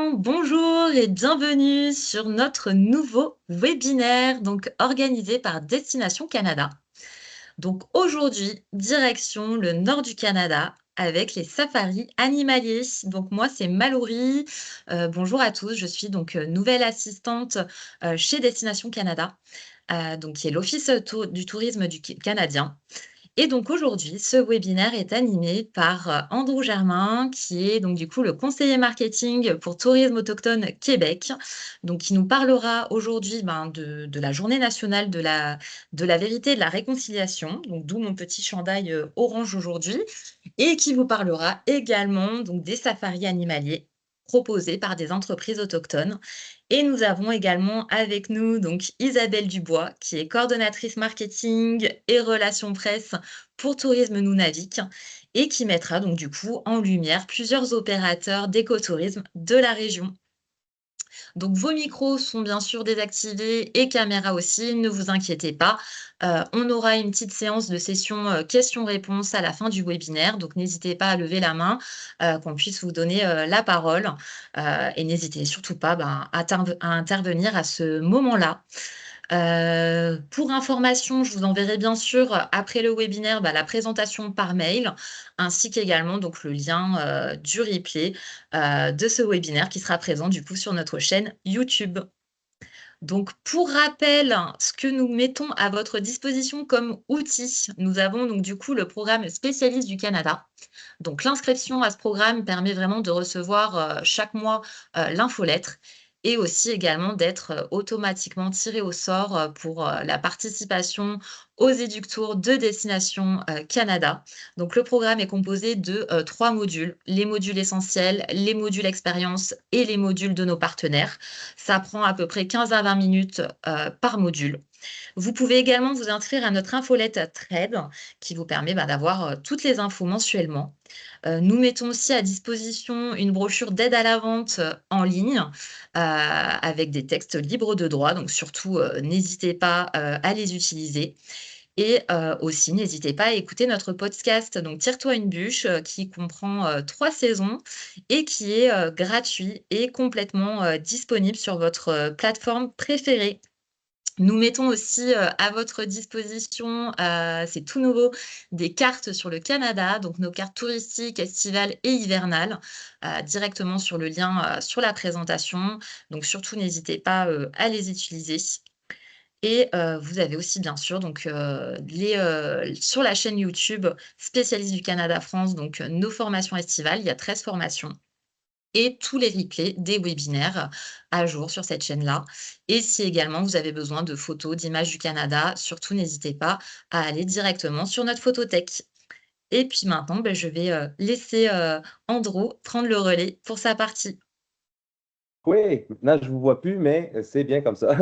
bien, bonjour et bienvenue sur notre nouveau webinaire organisé par Destination Canada. Donc aujourd'hui, direction le nord du Canada avec les safaris animaliers. Donc moi, c'est Mallory. Bonjour à tous, je suis nouvelle assistante chez Destination Canada, qui est l'Office du tourisme canadien. Et donc aujourd'hui, ce webinaire est animé par Andrew Germain, qui est le conseiller marketing pour Tourisme Autochtone Québec, donc qui nous parlera aujourd'hui de la journée nationale de la vérité et de la réconciliation, donc d'où mon petit chandail orange aujourd'hui, et qui vous parlera également des safaris animaliers proposés par des entreprises autochtones. Et nous avons également avec nous Isabelle Dubois, qui est coordonnatrice marketing et relations presse pour Tourisme Nunavik et qui mettra en lumière plusieurs opérateurs d'écotourisme de la région. Donc vos micros sont bien sûr désactivés et caméras aussi, ne vous inquiétez pas. On aura une petite séance de session questions-réponses à la fin du webinaire, donc n'hésitez pas à lever la main, qu'on puisse vous donner la parole. Et n'hésitez surtout pas à intervenir à ce moment-là. Pour information, je vous enverrai bien sûr après le webinaire la présentation par mail, ainsi qu'également le lien du replay de ce webinaire qui sera présent sur notre chaîne YouTube. Donc, pour rappel, ce que nous mettons à votre disposition comme outil, nous avons le programme spécialiste du Canada. Donc, l'inscription à ce programme permet vraiment de recevoir chaque mois l'infolettre et aussi également d'être automatiquement tiré au sort pour la participation aux éductours de Destination Canada. Donc, le programme est composé de 3 modules, les modules essentiels, les modules expérience et les modules de nos partenaires. Ça prend à peu près 15 à 20 minutes par module. Vous pouvez également vous inscrire à notre infolette Trade qui vous permet d'avoir toutes les infos mensuellement. Nous mettons aussi à disposition une brochure d'aide à la vente en ligne avec des textes libres de droit. Donc surtout, n'hésitez pas à les utiliser. Et aussi, n'hésitez pas à écouter notre podcast, donc Tire-toi une bûche, qui comprend 3 saisons et qui est gratuit et complètement disponible sur votre plateforme préférée. Nous mettons aussi à votre disposition, c'est tout nouveau, des cartes sur le Canada, donc nos cartes touristiques, estivales et hivernales, directement sur le lien sur la présentation. Donc surtout, n'hésitez pas à les utiliser. Et vous avez aussi bien sûr sur la chaîne YouTube spécialiste du Canada France, nos formations estivales, il y a 13 formations et tous les replays des webinaires à jour sur cette chaîne-là. Et si également vous avez besoin de photos, d'images du Canada, surtout n'hésitez pas à aller directement sur notre photothèque. Et puis maintenant, je vais laisser Andrew prendre le relais pour sa partie. Kwe, maintenant je ne vous vois plus, mais c'est bien comme ça.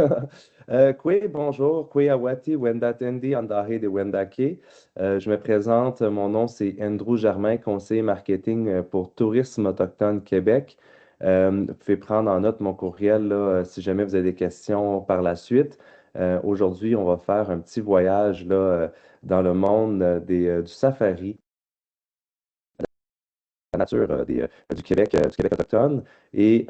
Kwe, bonjour. Kwe Awati, Wendatendi, Andahe de Wendake. Je me présente, mon nom c'est Andrew Germain, conseiller marketing pour Tourisme Autochtone Québec. Vous pouvez prendre en note mon courriel là, si jamais vous avez des questions par la suite. Aujourd'hui, on va faire un petit voyage là, dans le monde du safari la nature du Québec autochtone. Et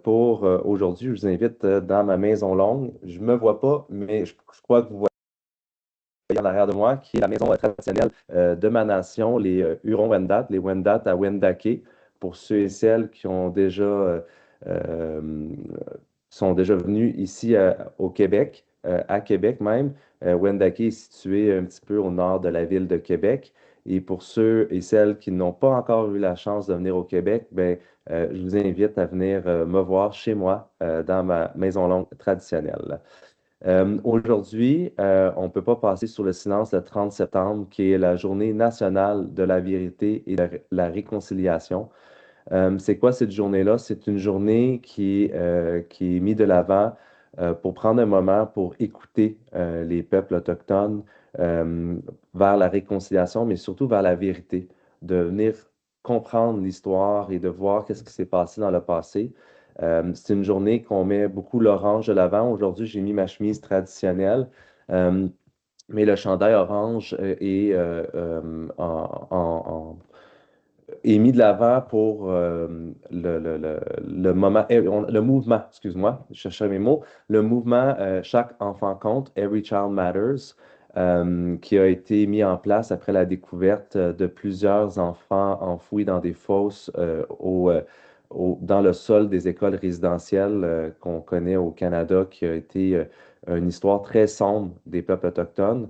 pour aujourd'hui, je vous invite dans ma maison longue. Je ne me vois pas, mais je crois que vous voyez en arrière de moi, qui est la maison traditionnelle de ma nation, les Hurons-Wendat, les Wendat à Wendake, pour ceux et celles qui ont déjà, euh, sont déjà venus ici au Québec, à Québec même. Wendake est situé un petit peu au nord de la ville de Québec. Et pour ceux et celles qui n'ont pas encore eu la chance de venir au Québec, ben, je vous invite à venir me voir chez moi dans ma maison longue traditionnelle. Aujourd'hui, on ne peut pas passer sur le silence le 30 septembre, qui est la journée nationale de la vérité et de la réconciliation. C'est quoi cette journée-là? C'est une journée qui est mise de l'avant pour prendre un moment pour écouter les peuples autochtones euh, vers la réconciliation, mais surtout vers la vérité, de venir comprendre l'histoire et de voir qu'est-ce qui s'est passé dans le passé. C'est une journée qu'on met beaucoup l'orange de l'avant. Aujourd'hui, j'ai mis ma chemise traditionnelle. Euh, mais le chandail orange est est mis de l'avant pour le moment, le mouvement, excuse-moi, je cherchais mes mots, le mouvement Chaque enfant compte, Every Child Matters, qui a été mis en place après la découverte de plusieurs enfants enfouis dans des fosses dans le sol des écoles résidentielles qu'on connaît au Canada, qui a été une histoire très sombre des peuples autochtones.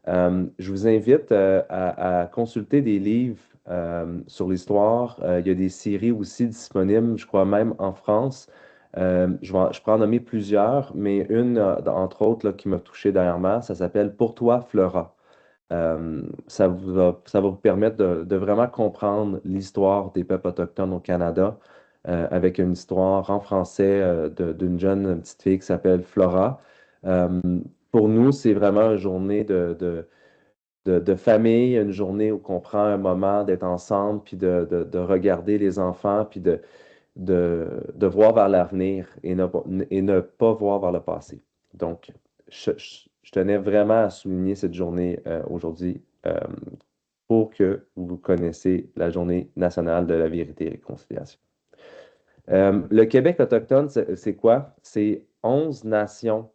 Je vous invite à consulter des livres sur l'histoire. Il y a des séries aussi disponibles, je crois même en France. Je peux en nommer plusieurs, mais une, entre autres, là, qui m'a touché dernièrement, ça s'appelle Pour toi, Flora. Ça va vous permettre de vraiment comprendre l'histoire des peuples autochtones au Canada, avec une histoire en français d'une jeune petite fille qui s'appelle Flora. Euh, pour nous, c'est vraiment une journée de famille, une journée où on prend un moment d'être ensemble, puis de regarder les enfants, puis de voir vers l'avenir et ne pas voir vers le passé. Donc, je tenais vraiment à souligner cette journée aujourd'hui pour que vous connaissiez la journée nationale de la vérité et réconciliation. Le Québec autochtone, c'est quoi? C'est 11 nations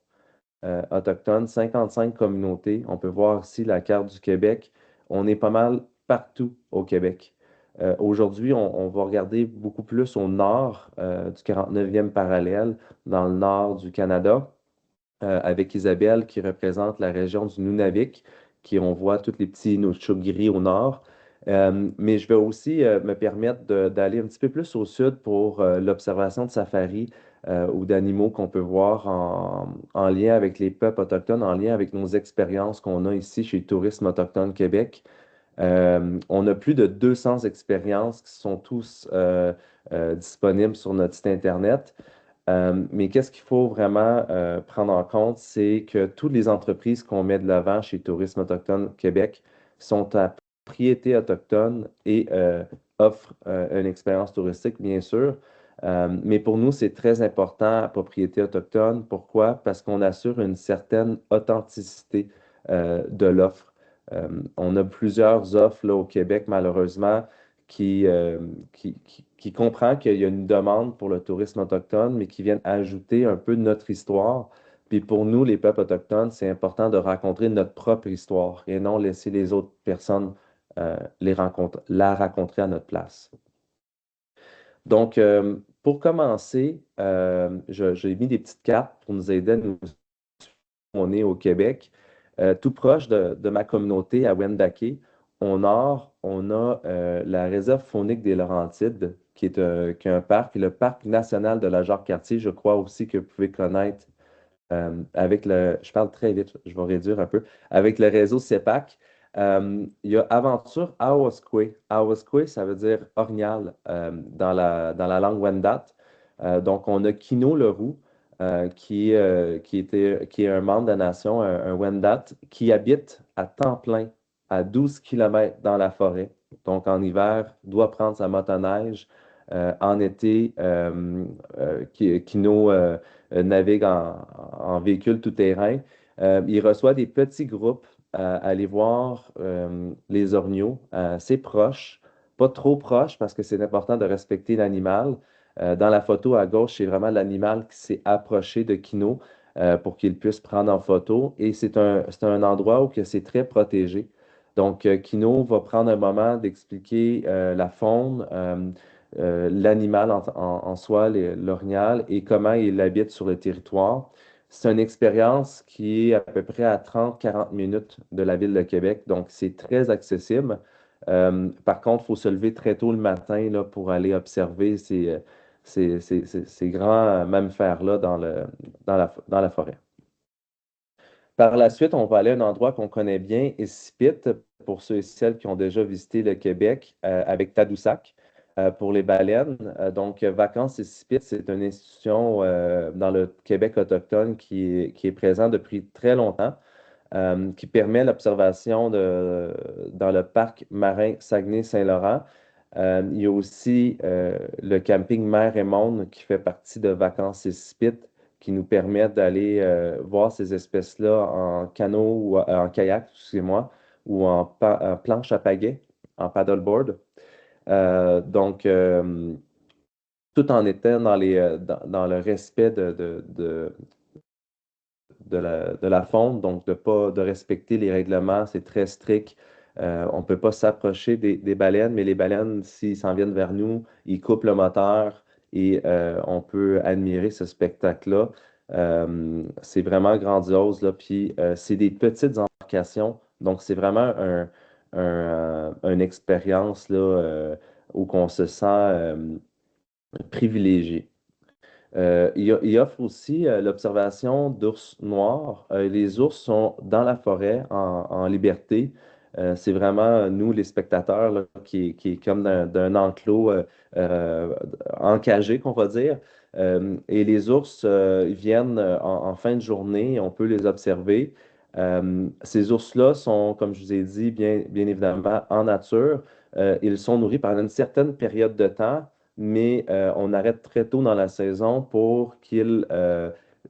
autochtones, 55 communautés. On peut voir ici la carte du Québec. On est pas mal partout au Québec. Aujourd'hui, on va regarder beaucoup plus au nord du 49e parallèle, dans le nord du Canada, avec Isabelle qui représente la région du Nunavik, qui on voit tous les petits Inukshuk gris au nord. Mais je vais aussi me permettre d'aller un petit peu plus au sud pour l'observation de safari ou d'animaux qu'on peut voir en lien avec les peuples autochtones, en lien avec nos expériences qu'on a ici chez Tourisme Autochtone Québec. On a plus de 200 expériences qui sont tous disponibles sur notre site Internet. Mais qu'est-ce qu'il faut vraiment prendre en compte, c'est que toutes les entreprises qu'on met de l'avant chez Tourisme Autochtone Québec sont à propriété autochtone et offrent une expérience touristique, bien sûr. Mais pour nous, c'est très important, propriété autochtone. Pourquoi? Parce qu'on assure une certaine authenticité de l'offre. On a plusieurs offres là, au Québec, malheureusement, qui comprend qu'il y a une demande pour le tourisme autochtone, mais qui viennent ajouter un peu de notre histoire. Puis pour nous, les peuples autochtones, c'est important de raconter notre propre histoire et non laisser les autres personnes la raconter à notre place. Donc, pour commencer, j'ai mis des petites cartes pour nous aider à nous on est au Québec, tout proche de ma communauté à Wendake. Au nord, on a la réserve faunique des Laurentides, qui est un parc, et le parc national de la Jacques-Cartier, je crois aussi que vous pouvez connaître je parle très vite, je vais réduire un peu, avec le réseau CEPAC. Il y a Aventure Awaskwe. Awaskwe, ça veut dire orignal dans la langue Wendat. Donc, on a Kino Leroux, qui est un membre de la nation, un Wendat, qui habite à temps plein à 12 kilomètres dans la forêt. Donc, en hiver, doit prendre sa motoneige. En été, Kino navigue en véhicule tout-terrain. Il reçoit des petits groupes à aller voir les orignaux assez proches, pas trop proches parce que c'est important de respecter l'animal. Dans la photo à gauche, c'est vraiment l'animal qui s'est approché de Kino pour qu'il puisse prendre en photo. Et c'est un endroit où que c'est très protégé. Donc, Kino va prendre un moment d'expliquer la faune, l'animal en soi, l'orignal, et comment il habite sur le territoire. C'est une expérience qui est à peu près à 30-40 minutes de la ville de Québec, donc c'est très accessible. Par contre, il faut se lever très tôt le matin là, pour aller observer ces grands mammifères-là dans la forêt. Par la suite, on va aller à un endroit qu'on connaît bien, Escipit, pour ceux et celles qui ont déjà visité le Québec, avec Tadoussac, pour les baleines. Donc, Vacances Escipit, c'est une institution dans le Québec autochtone qui est présent depuis très longtemps, qui permet l'observation dans le parc marin Saguenay-Saint-Laurent. Il y a aussi le camping Mer et Monde qui fait partie de Vacances Escipit, qui nous permettent d'aller voir ces espèces-là en canot ou en kayak, excusez-moi, ou en planche à pagaie, en paddleboard. Donc, tout en étant dans le respect de la faune, donc de respecter les règlements, c'est très strict. On ne peut pas s'approcher des baleines, mais les baleines, s'ils s'en viennent vers nous, ils coupent le moteur et on peut admirer ce spectacle-là. C'est vraiment grandiose, là. Puis c'est des petites embarcations, donc c'est vraiment une expérience là, où on se sent privilégié. Il offre aussi l'observation d'ours noirs. Les ours sont dans la forêt en liberté. C'est vraiment nous, les spectateurs, là, qui est comme d'un enclos euh, encagé, qu'on va dire. Et les ours ils viennent en fin de journée, on peut les observer. Ces ours-là sont, comme je vous ai dit, bien évidemment en nature. Ils sont nourris pendant une certaine période de temps, mais on arrête très tôt dans la saison pour qu'ils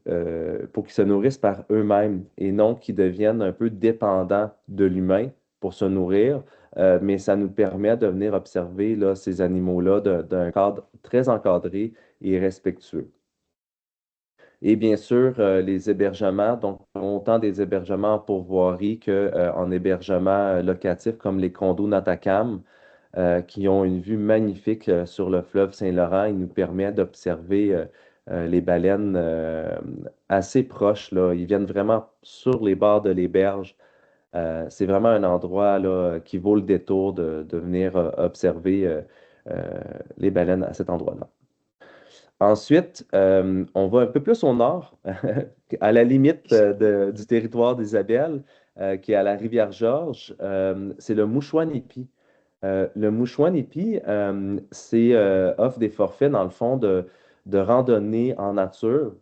se nourrissent par eux-mêmes et non qu'ils deviennent un peu dépendants de l'humain pour se nourrir. Mais ça nous permet de venir observer là, ces animaux-là d'un cadre très encadré et respectueux. Et bien sûr, les hébergements, donc autant des hébergements en pourvoirie qu'en hébergement locatif comme les condos Natacam qui ont une vue magnifique sur le fleuve Saint-Laurent. Il nous permet d'observer les baleines assez proches, là. Ils viennent vraiment sur les bords de l'héberge. C'est vraiment un endroit là, qui vaut le détour de venir observer les baleines à cet endroit-là. Ensuite, on va un peu plus au nord, à la limite du territoire d'Isabelle, qui est à la Rivière-Georges. C'est le Mouchouanipi. Le Mouchouanipi, offre des forfaits, dans le fond, de randonnée en nature.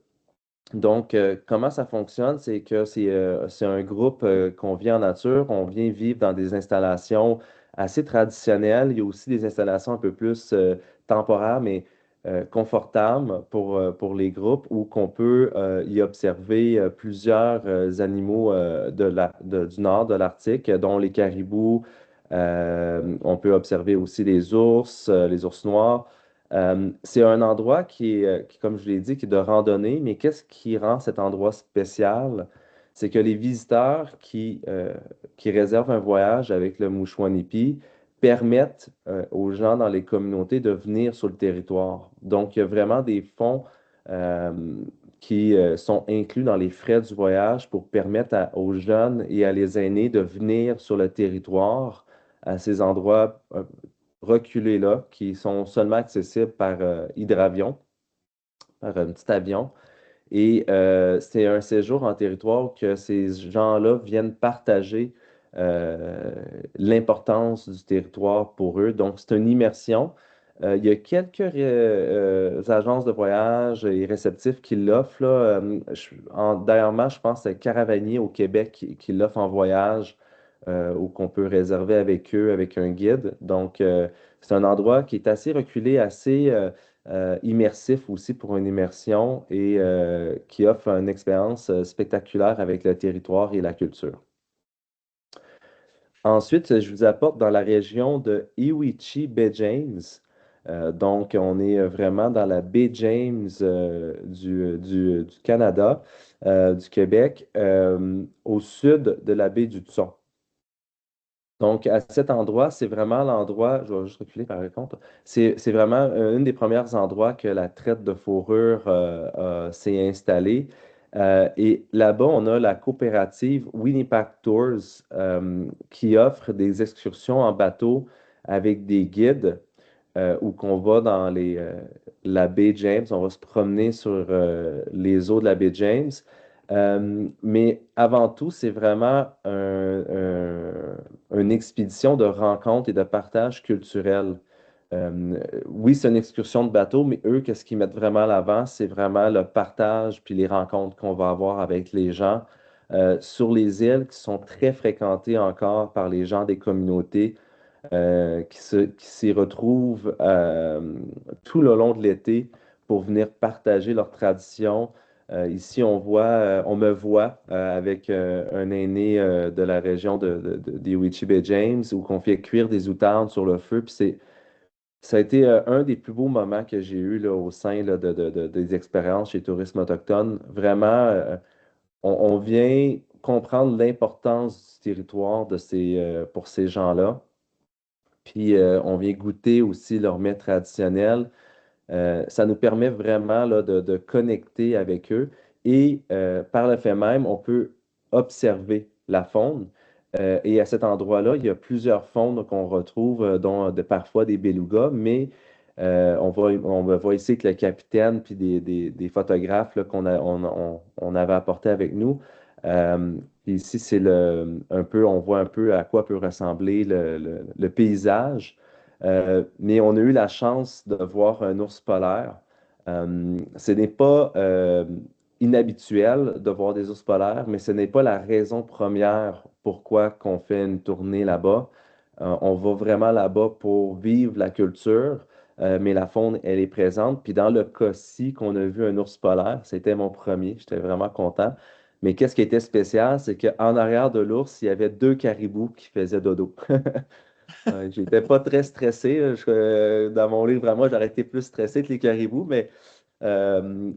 Donc, comment ça fonctionne? C'est que c'est un groupe qu'on vit en nature, on vient vivre dans des installations assez traditionnelles. Il y a aussi des installations un peu plus temporaires, mais confortables pour les groupes, où qu'on peut y observer plusieurs animaux du nord de l'Arctique, dont les caribous. On peut observer aussi les ours noirs. C'est un endroit comme je l'ai dit, qui est de randonnée, mais qu'est-ce qui rend cet endroit spécial? C'est que les visiteurs qui réservent un voyage avec le Mouchouanipi permettent aux gens dans les communautés de venir sur le territoire. Donc, il y a vraiment des fonds euh, qui sont inclus dans les frais du voyage pour permettre aux jeunes et à les aînés de venir sur le territoire à ces endroits reculés là, qui sont seulement accessibles par hydravion, par un petit avion. Et c'est un séjour en territoire que ces gens-là viennent partager euh, l'importance du territoire pour eux. Donc, c'est une immersion. Il y a quelques agences de voyage et réceptifs qui l'offrent, là. Dernièrement, je pense que c'est Caravanier au Québec qui l'offre en voyage ou qu'on peut réserver avec eux, avec un guide. Donc, c'est un endroit qui est assez reculé, assez immersif aussi pour une immersion et qui offre une expérience spectaculaire avec le territoire et la culture. Ensuite, je vous apporte dans la région de Iwichi Bay James. Donc, on est vraiment dans la baie James du Canada, du Québec, au sud de la baie du Thon. Donc, à cet endroit, c'est vraiment l'endroit, je vais juste reculer par contre, c'est vraiment un des premiers endroits que la traite de fourrure s'est installée. Et là-bas, on a la coopérative Winnipack Tours qui offre des excursions en bateau avec des guides où qu'on va dans la baie James, on va se promener sur les eaux de la baie James. Mais avant tout, c'est vraiment une expédition de rencontres et de partage culturel. Oui, c'est une excursion de bateau, mais eux, qu'est-ce qu'ils mettent vraiment à l'avant? C'est vraiment le partage puis les rencontres qu'on va avoir avec les gens sur les îles qui sont très fréquentées encore par les gens des communautés qui s'y retrouvent tout le long de l'été pour venir partager leurs traditions. Ici, on me voit avec un aîné de la région des Bay James où on fait cuire des outardes sur le feu. Puis Ça a été un des plus beaux moments que j'ai eu là, au sein là, des expériences chez Tourisme Autochtone. Vraiment, on vient comprendre l'importance du territoire pour ces gens-là. Puis on vient goûter aussi leurs mets traditionnels. Ça nous permet vraiment là, de connecter avec eux et par le fait même, on peut observer la faune. Et à cet endroit-là, il y a plusieurs faunes qu'on retrouve, dont parfois des belugas, mais on va voir ici que le capitaine puis des photographes là, on avait apporté avec nous. Puis ici, c'est un peu, on voit un peu à quoi peut ressembler le paysage. Mais on a eu la chance de voir un ours polaire. Ce n'est pas inhabituel de voir des ours polaires, mais ce n'est pas la raison première pourquoi qu'on fait une tournée là-bas. On va vraiment là-bas pour vivre la culture, mais la faune, elle est présente. Puis dans le cas-ci qu'on a vu un ours polaire, c'était mon premier, j'étais vraiment content. Mais qu'est-ce qui était spécial, c'est qu'en arrière de l'ours, il y avait deux caribous qui faisaient dodo. J'étais pas très stressé. Dans mon livre à moi, j'aurais été plus stressé que les caribous, mais on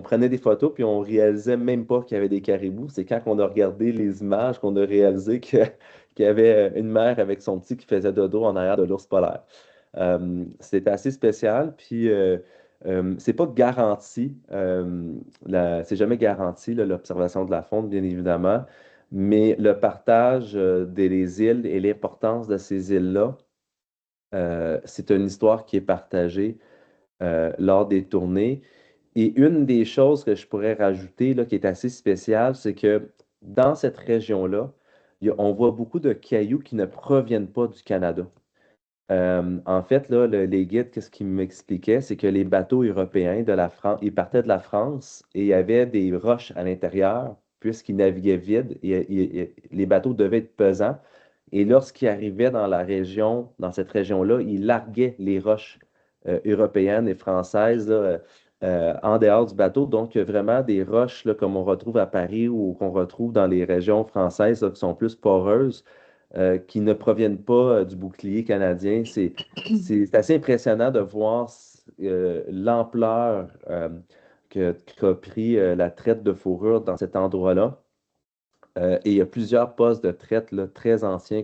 prenait des photos puis on réalisait même pas qu'il y avait des caribous. C'est quand on a regardé les images qu'on a réalisé qu'il y avait une mère avec son petit qui faisait dodo en arrière de l'ours polaire. C'était assez spécial. Puis c'est pas garanti, c'est jamais garanti là, l'observation de la faune, bien évidemment. Mais le partage des îles et l'importance de ces îles-là, c'est une histoire qui est partagée lors des tournées. Et une des choses que je pourrais rajouter là, qui est assez spéciale, c'est que dans cette région-là, on voit beaucoup de cailloux qui ne proviennent pas du Canada. En fait, là, les guides, qu'est-ce qu'ils m'expliquaient, c'est que les bateaux européens de la France, ils partaient de la France et il y avait des roches à l'intérieur, puisqu'ils naviguaient vides, les bateaux devaient être pesants. Et lorsqu'ils arrivaient dans la région, dans cette région-là, ils larguaient les roches européennes et françaises là, en dehors du bateau. Donc, vraiment des roches là, comme on retrouve à Paris ou qu'on retrouve dans les régions françaises là, qui sont plus poreuses qui ne proviennent pas du bouclier canadien. C'est assez impressionnant de voir l'ampleur qu'a pris la traite de fourrure dans cet endroit-là. Et il y a plusieurs postes de traite là, très anciens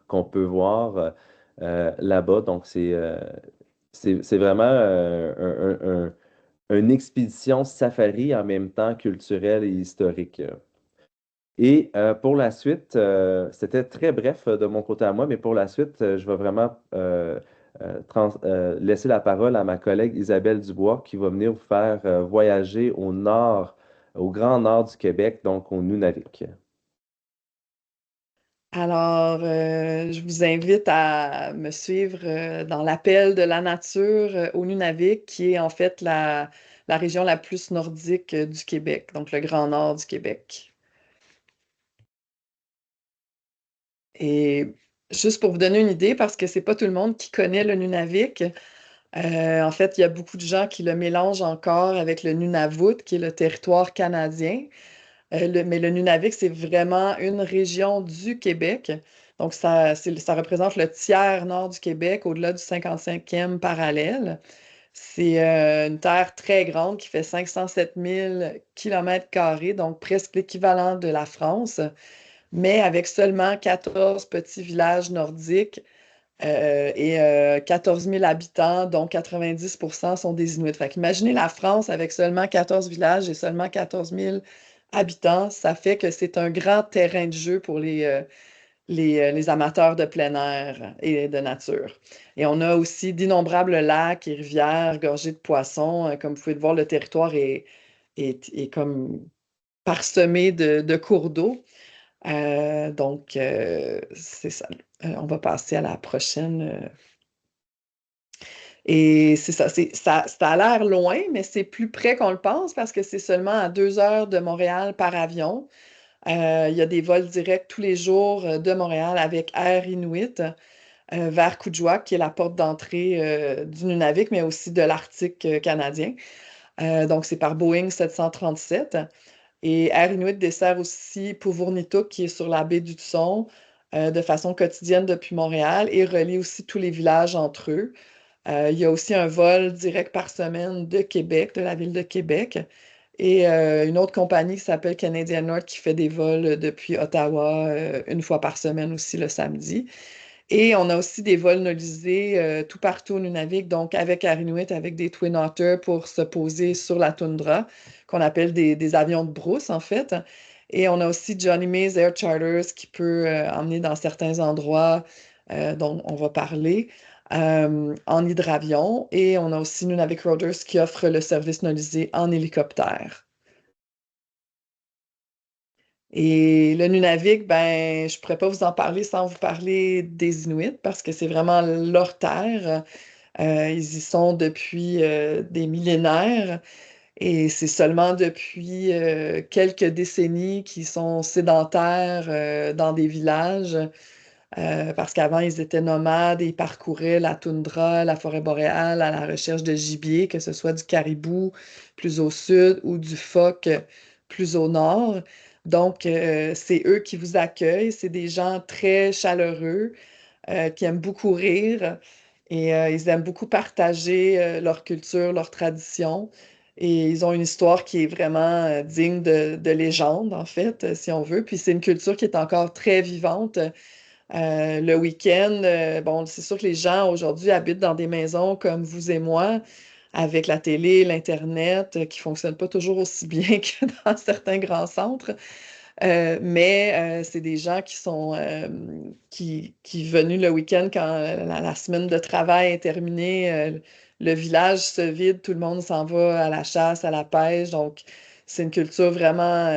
qu'on peut voir là-bas. Donc, c'est vraiment une expédition safari en même temps culturelle et historique. Et pour la suite, c'était très bref de mon côté à moi, mais pour la suite, je vais vraiment laisser la parole à ma collègue Isabelle Dubois qui va venir vous faire voyager au nord, au grand nord du Québec, donc au Nunavik. Alors, je vous invite à me suivre dans l'appel de la nature au Nunavik, qui est en fait la région la plus nordique du Québec, donc le Grand Nord du Québec. Et juste pour vous donner une idée, parce que c'est pas tout le monde qui connaît le Nunavik, en fait, il y a beaucoup de gens qui le mélangent encore avec le Nunavut, qui est le territoire canadien. Mais le Nunavik, c'est vraiment une région du Québec. Donc, ça représente le tiers nord du Québec, au-delà du 55e parallèle. C'est une terre très grande qui fait 507 000 km², donc presque l'équivalent de la France, mais avec seulement 14 petits villages nordiques et 14 000 habitants, dont 90% sont des Inuits. Fait qu'imaginez la France avec seulement 14 villages et seulement 14 000 habitants. Ça fait que c'est un grand terrain de jeu pour les amateurs de plein air et de nature. Et on a aussi d'innombrables lacs et rivières gorgés de poissons. Comme vous pouvez le voir, le territoire est comme parsemé de cours d'eau. Donc, c'est ça. On va passer à la prochaine. Et c'est ça, ça a l'air loin, mais c'est plus près qu'on le pense parce que c'est seulement à 2 heures de Montréal par avion. Il y a des vols directs tous les jours de Montréal avec Air Inuit vers Kuujjuaq, qui est la porte d'entrée du Nunavik, mais aussi de l'Arctique canadien. Donc, c'est par Boeing 737. Et Air Inuit dessert aussi Puvurnituk, qui est sur la baie d'Hudson, de façon quotidienne depuis Montréal et relie aussi tous les villages entre eux. Il y a aussi un vol direct par semaine de Québec, de la ville de Québec, et une autre compagnie qui s'appelle Canadian North qui fait des vols depuis Ottawa une fois par semaine aussi le samedi. Et on a aussi des vols nolisés tout partout au Nunavik, donc avec Air Inuit, avec des Twin Otter pour se poser sur la toundra, qu'on appelle des avions de brousse en fait. Et on a aussi Johnny Mays Air Charters qui peut emmener dans certains endroits dont on va parler en hydravion. Et on a aussi Nunavik Roaders qui offre le service nolisé en hélicoptère. Et le Nunavik, ben, je ne pourrais pas vous en parler sans vous parler des Inuits parce que c'est vraiment leur terre. Ils y sont depuis des millénaires et c'est seulement depuis quelques décennies qu'ils sont sédentaires dans des villages parce qu'avant, ils étaient nomades et ils parcouraient la toundra, la forêt boréale à la recherche de gibier, que ce soit du caribou plus au sud ou du phoque plus au nord. Donc, c'est eux qui vous accueillent. C'est des gens très chaleureux qui aiment beaucoup rire et ils aiment beaucoup partager leur culture, leur tradition. Et ils ont une histoire qui est vraiment digne de légende, en fait, si on veut. Puis c'est une culture qui est encore très vivante. Le week-end, bon, c'est sûr que les gens aujourd'hui habitent dans des maisons comme vous et moi, avec la télé, l'Internet, qui ne fonctionnent pas toujours aussi bien que dans certains grands centres. Mais c'est des gens qui sont qui venus le week-end quand la semaine de travail est terminée, le village se vide, tout le monde s'en va à la chasse, à la pêche. Donc, c'est une culture vraiment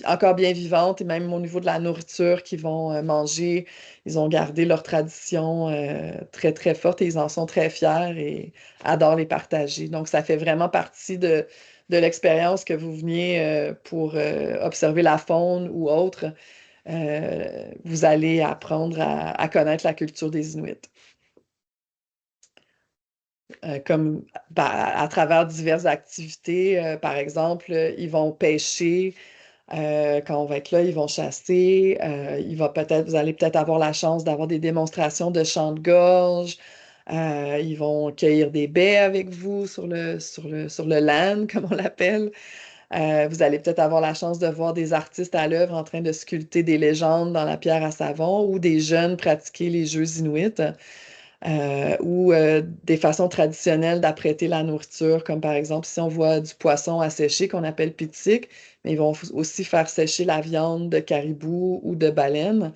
encore bien vivante et même au niveau de la nourriture qu'ils vont manger, ils ont gardé leur tradition très, très forte et ils en sont très fiers et adorent les partager. Donc, ça fait vraiment partie de l'expérience que vous veniez pour observer la faune ou autre, vous allez apprendre à connaître la culture des Inuits. Comme à travers diverses activités, par exemple, ils vont pêcher. Quand on va être là, ils vont chasser. Vous allez peut-être avoir la chance d'avoir des démonstrations de chant de gorge. Ils vont cueillir des baies avec vous sur le land, comme on l'appelle. Vous allez peut-être avoir la chance de voir des artistes à l'œuvre en train de sculpter des légendes dans la pierre à savon ou des jeunes pratiquer les jeux inuits ou des façons traditionnelles d'apprêter la nourriture, comme par exemple si on voit du poisson à sécher qu'on appelle pitik, mais ils vont aussi faire sécher la viande de caribou ou de baleine.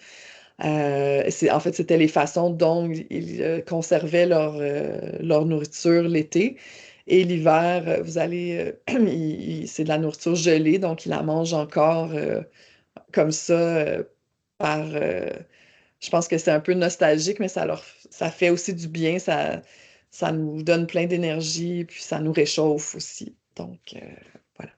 En fait, c'était les façons dont ils conservaient leur nourriture l'été. Et l'hiver, vous allez, c'est de la nourriture gelée, donc ils la mangent encore comme ça par, je pense que c'est un peu nostalgique, mais ça fait aussi du bien, ça nous donne plein d'énergie, puis ça nous réchauffe aussi. Donc, voilà.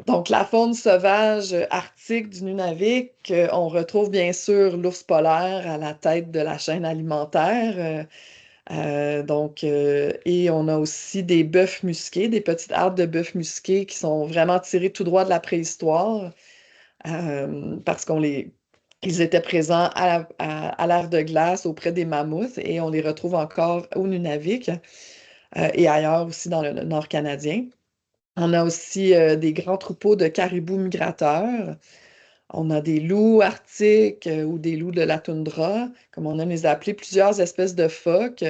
Donc, la faune sauvage arctique du Nunavik, on retrouve bien sûr l'ours polaire à la tête de la chaîne alimentaire. Et on a aussi des bœufs musqués, des petites hardes de bœufs musqués qui sont vraiment tirés tout droit de la préhistoire parce ils étaient présents à l'ère de glace auprès des mammouths et on les retrouve encore au Nunavik et ailleurs aussi dans le nord canadien. On a aussi des grands troupeaux de caribous migrateurs. On a des loups arctiques ou des loups de la toundra, comme on aime les appeler, plusieurs espèces de phoques,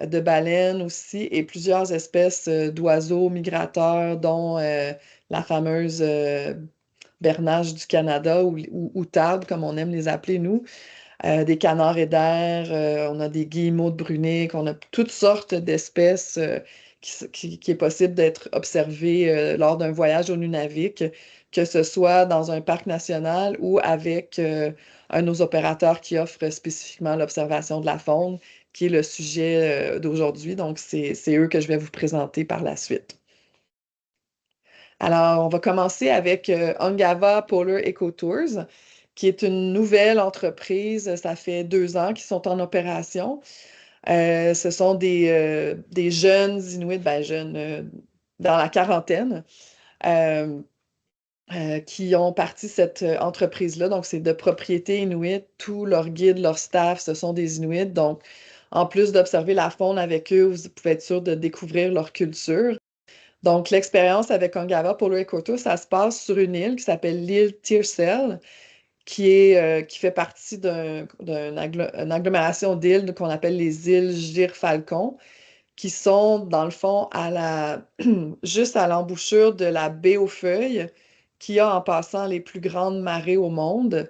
de baleines aussi, et plusieurs espèces d'oiseaux migrateurs, dont la fameuse bernache du Canada ou outarde, comme on aime les appeler nous, des canards aiders, on a des guillemots de Brunique, on a toutes sortes d'espèces qui est possible d'être observées lors d'un voyage au Nunavik, que ce soit dans un parc national ou avec un de nos opérateurs qui offre spécifiquement l'observation de la faune, qui est le sujet d'aujourd'hui. Donc, c'est eux que je vais vous présenter par la suite. Alors, on va commencer avec Ungava Polar Eco Tours, qui est une nouvelle entreprise. Ça fait 2 ans qu'ils sont en opération. Ce sont des jeunes Inuits, ben jeunes, dans la quarantaine, euh, qui ont parti cette entreprise-là. Donc, c'est de propriété inuit. Tous leurs guides, leur staff, ce sont des Inuits. Donc, en plus d'observer la faune avec eux, vous pouvez être sûr de découvrir leur culture. Donc, l'expérience avec Ungava Polo Ekoto, ça se passe sur une île qui s'appelle l'île Tearsel, qui fait partie d'une agglomération d'îles qu'on appelle les îles Gir-Falcon, qui sont, dans le fond, juste à l'embouchure de la baie aux Feuilles, qui a en passant les plus grandes marées au monde.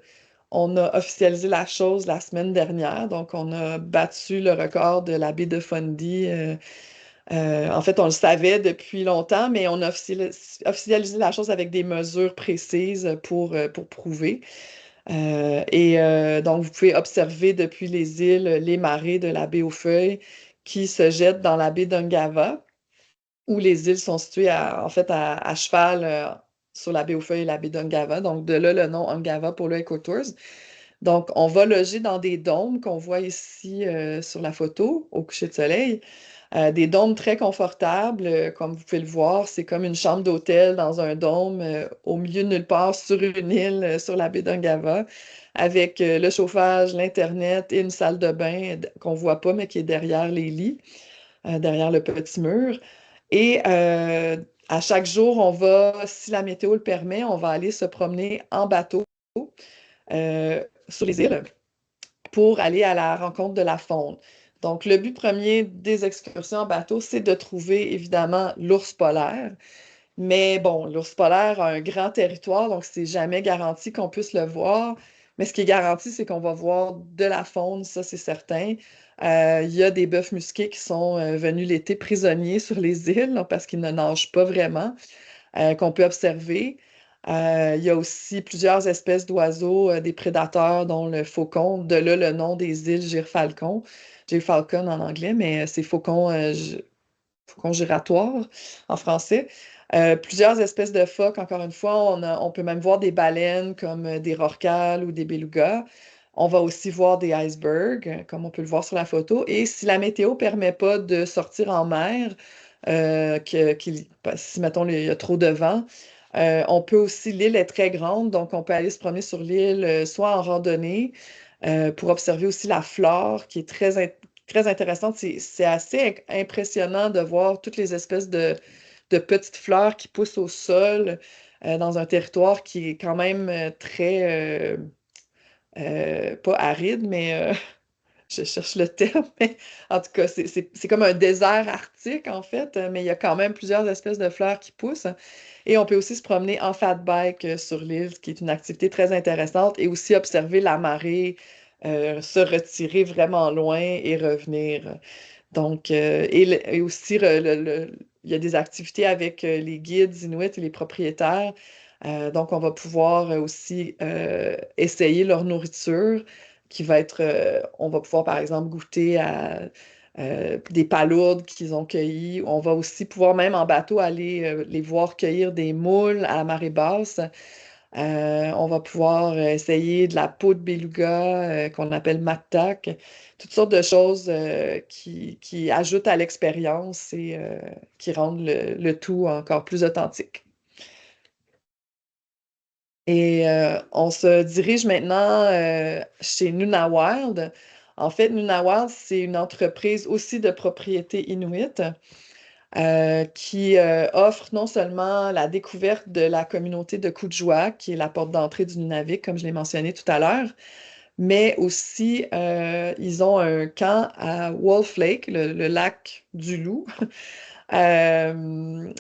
On a officialisé la chose la semaine dernière, donc on a battu le record de la baie de Fundy. En fait, on le savait depuis longtemps, mais on a officialisé la chose avec des mesures précises pour prouver. Donc, vous pouvez observer depuis les îles les marées de la baie aux Feuilles qui se jettent dans la baie d'Ungava, où les îles sont situées en fait à cheval sur la baie aux Feuilles et la baie d'Ungava. Donc, de là le nom Ungava pour le Ecotours. Donc, on va loger dans des dômes qu'on voit ici sur la photo au coucher de soleil. Des dômes très confortables, comme vous pouvez le voir, c'est comme une chambre d'hôtel dans un dôme au milieu de nulle part sur une île sur la baie d'Ungava, avec le chauffage, l'Internet et une salle de bain qu'on voit pas, mais qui est derrière les lits, derrière le petit mur. Et à chaque jour, si la météo le permet, on va aller se promener en bateau sur les îles pour aller à la rencontre de la faune. Donc, le but premier des excursions en bateau, c'est de trouver évidemment l'ours polaire. Mais bon, l'ours polaire a un grand territoire, donc c'est jamais garanti qu'on puisse le voir. Mais ce qui est garanti, c'est qu'on va voir de la faune, ça c'est certain. Il y a des bœufs musqués qui sont venus l'été prisonniers sur les îles là, parce qu'ils ne nagent pas vraiment, qu'on peut observer. Il y a aussi plusieurs espèces d'oiseaux, des prédateurs, dont le faucon, de là le nom des îles Gir-Falcon. Gir-Falcon en anglais, mais c'est faucon giratoire en français. Plusieurs espèces de phoques, encore une fois, on peut même voir des baleines comme des rorquals ou des belugas. On va aussi voir des icebergs, comme on peut le voir sur la photo. Et si la météo ne permet pas de sortir en mer, si, mettons, il y a trop de vent, on peut aussi, l'île est très grande, donc on peut aller se promener sur l'île, soit en randonnée, pour observer aussi la flore, qui est très intéressante. C'est assez impressionnant de voir toutes les espèces de petites fleurs qui poussent au sol dans un territoire qui est quand même pas aride, mais je cherche le terme, mais en tout cas, c'est comme un désert arctique, en fait, mais il y a quand même plusieurs espèces de fleurs qui poussent. Et on peut aussi se promener en fat bike sur l'île, ce qui est une activité très intéressante, et aussi observer la marée, se retirer vraiment loin et revenir. Donc, et aussi, il y a des activités avec les guides inuits et les propriétaires. Donc, on va pouvoir aussi essayer leur nourriture on va pouvoir, par exemple, goûter à des palourdes qu'ils ont cueillies. On va aussi pouvoir, même en bateau, aller les voir cueillir des moules à la marée basse. On va pouvoir essayer de la peau de beluga qu'on appelle mattak. Toutes sortes de choses qui ajoutent à l'expérience et qui rendent le tout encore plus authentique. Et on se dirige maintenant chez Nuna Wild. En fait, Nuna Wild, c'est une entreprise aussi de propriété inuit qui offre non seulement la découverte de la communauté de Kujua, qui est la porte d'entrée du Nunavik, comme je l'ai mentionné tout à l'heure, mais aussi ils ont un camp à Wolf Lake, le lac du loup, euh,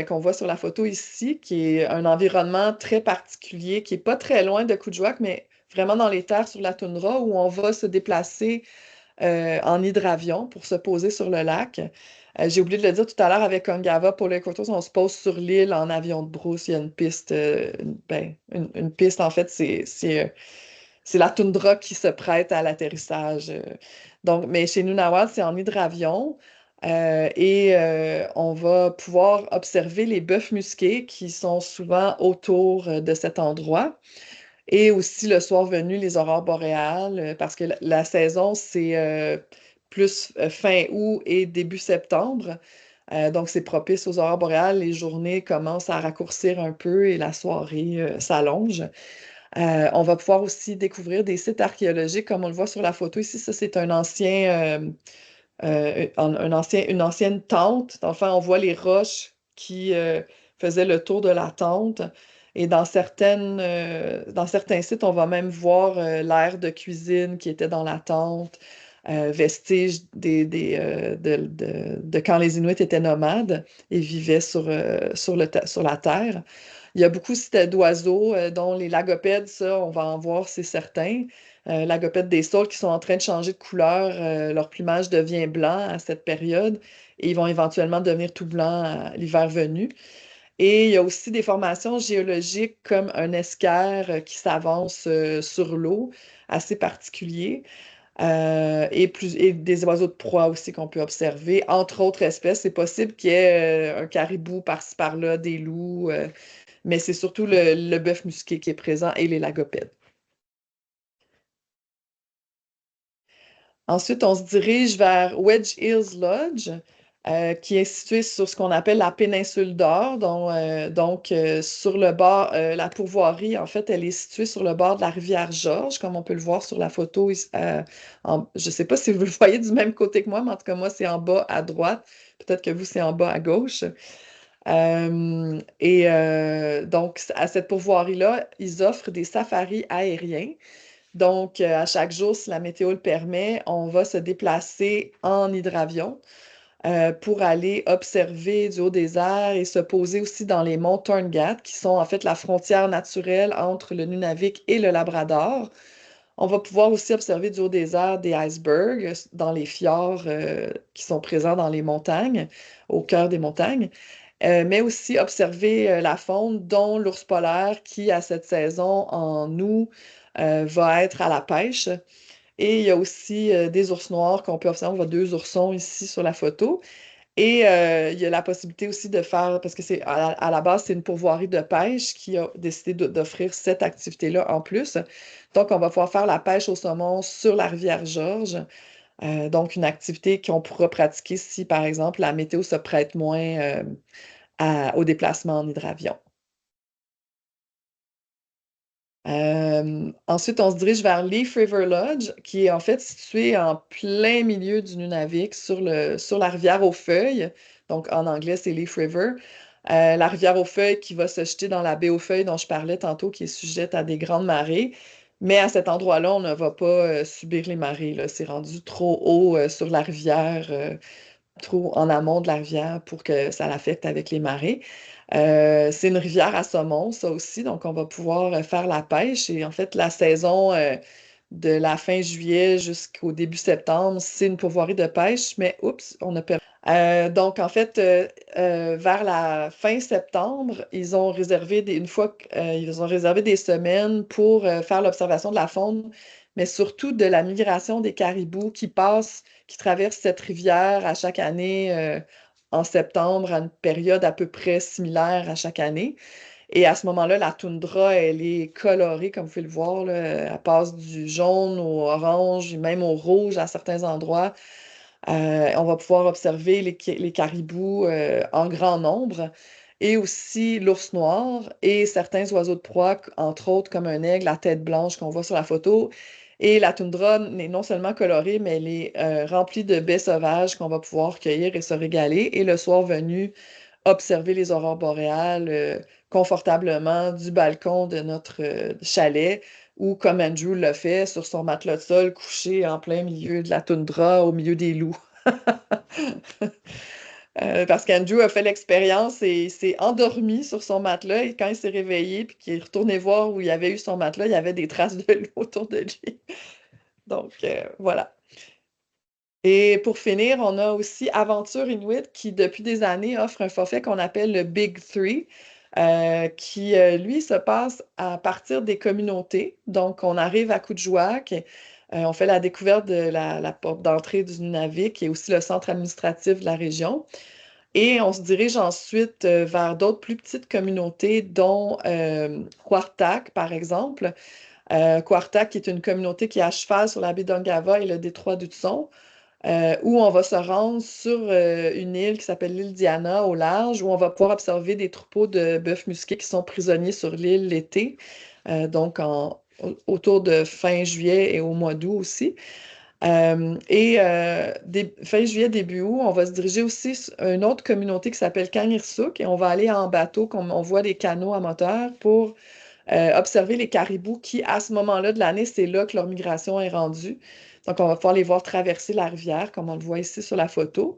qu'on voit sur la photo ici, qui est un environnement très particulier, qui n'est pas très loin de Kuujjuaq, mais vraiment dans les terres sur la toundra, où on va se déplacer en hydravion pour se poser sur le lac. J'ai oublié de le dire tout à l'heure avec Ungava pour les Courtos, on se pose sur l'île en avion de brousse. Il y a une piste, une piste en fait, c'est la toundra qui se prête à l'atterrissage. Donc, mais chez Nunavut, c'est en hydravion. On va pouvoir observer les bœufs musqués qui sont souvent autour de cet endroit. Et aussi, le soir venu, les aurores boréales, parce que la saison, c'est plus fin août et début septembre. Donc, c'est propice aux aurores boréales. Les journées commencent à raccourcir un peu et la soirée s'allonge. On va pouvoir aussi découvrir des sites archéologiques, comme on le voit sur la photo ici. Ça, c'est une ancienne tente. Enfin, on voit les roches qui faisaient le tour de la tente. Et dans certains sites, on va même voir l'aire de cuisine qui était dans la tente, vestiges de quand les Inuits étaient nomades et vivaient sur la terre. Il y a beaucoup aussi d'oiseaux, dont les lagopèdes, ça, on va en voir, c'est certain. Lagopèdes des saules qui sont en train de changer de couleur. Leur plumage devient blanc à cette période et ils vont éventuellement devenir tout blancs à l'hiver venu. Et il y a aussi des formations géologiques comme un escarre qui s'avance sur l'eau, assez particulier, et des oiseaux de proie aussi qu'on peut observer, entre autres espèces. C'est possible qu'il y ait un caribou par-ci par-là, des loups, mais c'est surtout le bœuf musqué qui est présent et les lagopèdes. Ensuite, on se dirige vers Wedge Hills Lodge, qui est situé sur ce qu'on appelle la péninsule d'Or. Sur le bord, la pourvoirie, en fait, elle est située sur le bord de la rivière Georges, comme on peut le voir sur la photo. Je ne sais pas si vous le voyez du même côté que moi, mais en tout cas, moi, c'est en bas à droite. Peut-être que vous, c'est en bas à gauche. Donc, à cette pourvoirie-là, ils offrent des safaris aériens. Donc, à chaque jour, si la météo le permet, on va se déplacer en hydravion pour aller observer du haut des airs et se poser aussi dans les monts Turngat, qui sont en fait la frontière naturelle entre le Nunavik et le Labrador. On va pouvoir aussi observer du haut des airs des icebergs dans les fjords qui sont présents dans les montagnes, au cœur des montagnes, mais aussi observer la faune, dont l'ours polaire qui, à cette saison, en août, va être à la pêche. Et il y a aussi des ours noirs qu'on peut observer. On voit deux oursons ici sur la photo. Et il y a la possibilité aussi de faire, parce que à la base, c'est une pourvoirie de pêche qui a décidé d'offrir cette activité-là en plus. Donc, on va pouvoir faire la pêche au saumon sur la rivière Georges. Donc, une activité qu'on pourra pratiquer si, par exemple, la météo se prête moins au déplacement en hydravion. Ensuite, on se dirige vers Leaf River Lodge, qui est en fait situé en plein milieu du Nunavik, sur la rivière aux feuilles. Donc, en anglais, c'est Leaf River. La rivière aux feuilles qui va se jeter dans la baie aux feuilles dont je parlais tantôt, qui est sujette à des grandes marées. Mais à cet endroit-là, on ne va pas subir les marées, là. C'est rendu trop haut sur la rivière, trop en amont de la rivière pour que ça l'affecte avec les marées. C'est une rivière à saumon, ça aussi, donc on va pouvoir faire la pêche. Et en fait, la saison de la fin juillet jusqu'au début septembre, c'est une pourvoirie de pêche, mais oups, on a perdu. Donc, en fait, vers la fin septembre, ils ont réservé ils ont réservé des semaines pour faire l'observation de la faune, mais surtout de la migration des caribous qui traversent cette rivière à chaque année en septembre, à une période à peu près similaire à chaque année. Et à ce moment-là, la toundra, elle est colorée, comme vous pouvez le voir, là. Elle passe du jaune au orange, même au rouge à certains endroits. On va pouvoir observer les caribous en grand nombre et aussi l'ours noir et certains oiseaux de proie, entre autres comme un aigle à tête blanche qu'on voit sur la photo. Et la toundra n'est non seulement colorée, mais elle est remplie de baies sauvages qu'on va pouvoir cueillir et se régaler. Et le soir venu, observer les aurores boréales confortablement du balcon de notre chalet ou comme Andrew l'a fait sur son matelas de sol couché en plein milieu de la toundra au milieu des loups. Parce qu'Andrew a fait l'expérience et s'est endormi sur son matelas et quand il s'est réveillé puis qu'il est retourné voir où il avait eu son matelas, il y avait des traces de loup autour de lui. Donc voilà. Et pour finir, on a aussi Aventure Inuit qui, depuis des années, offre un forfait qu'on appelle le Big Three, qui, lui, se passe à partir des communautés. Donc, on arrive à Kuujjuaq, on fait la découverte de la porte d'entrée du Nunavik et aussi le centre administratif de la région. Et on se dirige ensuite vers d'autres plus petites communautés, dont Quartak, par exemple. Quartak, qui est une communauté qui est à cheval sur la baie d'Ungava et le détroit d'Hudson. où on va se rendre sur une île qui s'appelle l'île Diana au large, où on va pouvoir observer des troupeaux de bœufs musqués qui sont prisonniers sur l'île l'été, donc autour de fin juillet et au mois d'août aussi. Fin juillet, début août, on va se diriger aussi sur une autre communauté qui s'appelle Kangirsuk et on va aller en bateau, comme on voit des canots à moteur, pour observer les caribous qui, à ce moment-là de l'année, c'est là que leur migration est rendue. Donc, on va pouvoir les voir traverser la rivière, comme on le voit ici sur la photo.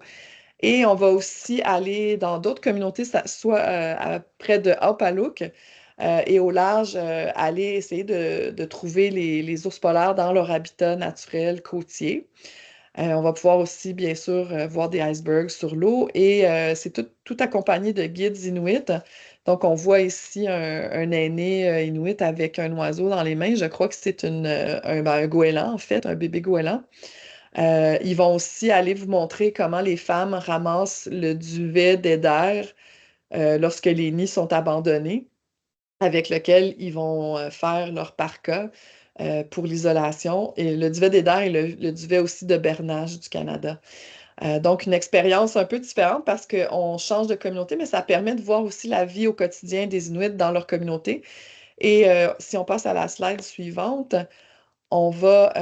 Et on va aussi aller dans d'autres communautés, soit près de Hauppauge et au large, aller essayer de trouver les ours polaires dans leur habitat naturel côtier. On va pouvoir aussi, bien sûr, voir des icebergs sur l'eau et c'est tout accompagné de guides inuits. Donc, on voit ici un aîné inuit avec un oiseau dans les mains. Je crois que c'est un goéland, en fait, un bébé goéland. Ils vont aussi aller vous montrer comment les femmes ramassent le duvet d'eider lorsque les nids sont abandonnés, avec lequel ils vont faire leur parka pour l'isolation. Et le duvet d'eider est le duvet aussi de bernage du Canada. Donc, une expérience un peu différente parce qu'on change de communauté, mais ça permet de voir aussi la vie au quotidien des Inuits dans leur communauté. Et si on passe à la slide suivante, on va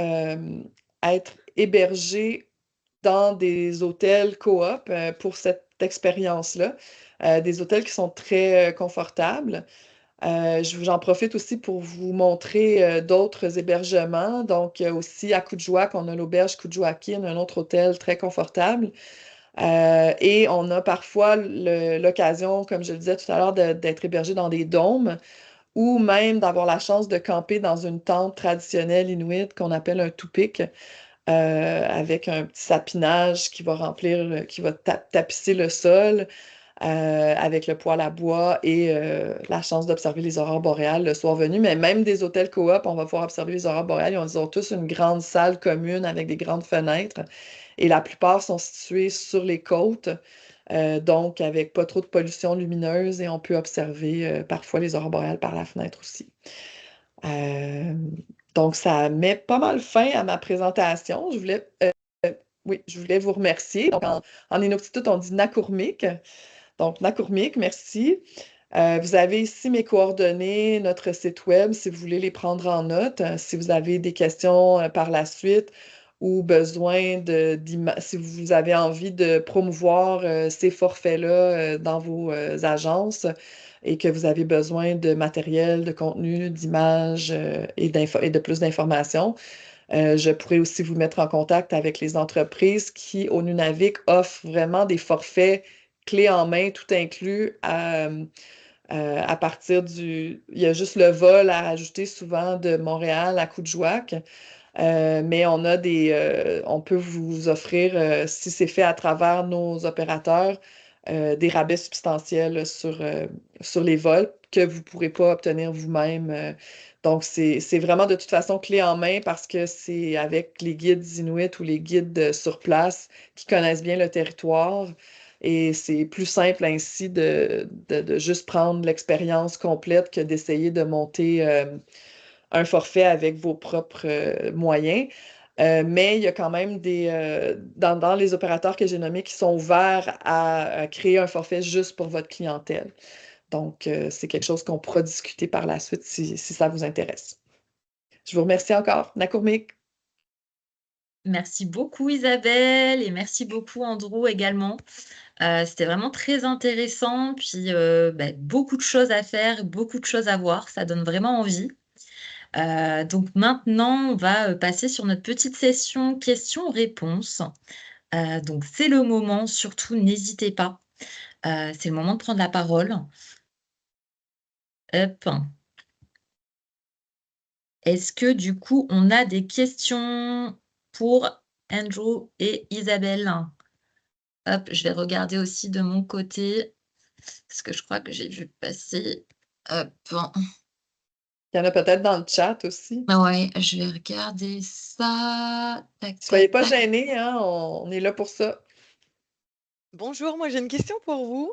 être hébergé dans des hôtels coop pour cette expérience-là. Des hôtels qui sont très confortables. J'en profite aussi pour vous montrer d'autres hébergements. Donc, aussi à Kuujjuaq, on a l'auberge Kuujjuaqin, un autre hôtel très confortable. Et on a parfois l'occasion, comme je le disais tout à l'heure, d'être hébergé dans des dômes ou même d'avoir la chance de camper dans une tente traditionnelle inuit qu'on appelle un tupik, avec un petit sapinage qui va qui va tapisser le sol, avec le poêle à bois et la chance d'observer les aurores boréales le soir venu. Mais même des hôtels coop, on va pouvoir observer les aurores boréales. Ils ont tous une grande salle commune avec des grandes fenêtres et la plupart sont situés sur les côtes. Donc, avec pas trop de pollution lumineuse et on peut observer parfois les aurores boréales par la fenêtre aussi. Euh, donc, ça met pas mal fin à ma présentation. Oui, je voulais vous remercier. Donc, en Inuktitut, on dit Nakurmik. Donc, Nakurmik, merci. Vous avez ici mes coordonnées, notre site web, si vous voulez les prendre en note. Si vous avez des questions par la suite ou besoin si vous avez envie de promouvoir ces forfaits-là dans vos agences et que vous avez besoin de matériel, de contenu, d'images et de plus d'informations, je pourrais aussi vous mettre en contact avec les entreprises qui, au Nunavik, offrent vraiment des forfaits clés en main, tout inclus à partir du... Il y a juste le vol à rajouter souvent de Montréal à Kuujjuaq. Mais on peut vous offrir, si c'est fait à travers nos opérateurs, des rabais substantiels sur les vols que vous ne pourrez pas obtenir vous-même. Donc, c'est vraiment de toute façon clé en main parce que c'est avec les guides inuits ou les guides sur place qui connaissent bien le territoire. Et c'est plus simple ainsi de juste prendre l'expérience complète que d'essayer de monter un forfait avec vos propres moyens. Mais il y a quand même dans les opérateurs que j'ai nommés qui sont ouverts à créer un forfait juste pour votre clientèle. Donc, c'est quelque chose qu'on pourra discuter par la suite si ça vous intéresse. Je vous remercie encore. Nakurmik. Merci beaucoup Isabelle et merci beaucoup Andrew également. C'était vraiment très intéressant, puis beaucoup de choses à faire, beaucoup de choses à voir, ça donne vraiment envie. Donc maintenant, on va passer sur notre petite session questions-réponses. Donc c'est le moment, surtout n'hésitez pas. C'est le moment de prendre la parole. Hop. Est-ce que du coup, on a des questions pour Andrew et Isabelle? Hop, je vais regarder aussi de mon côté, parce que je crois que j'ai vu passer. Hop. Il y en a peut-être dans le chat aussi. Ouais, je vais regarder ça. Tac, Soyez tac, pas tac. gênés, hein, on est là pour ça. Bonjour, moi j'ai une question pour vous.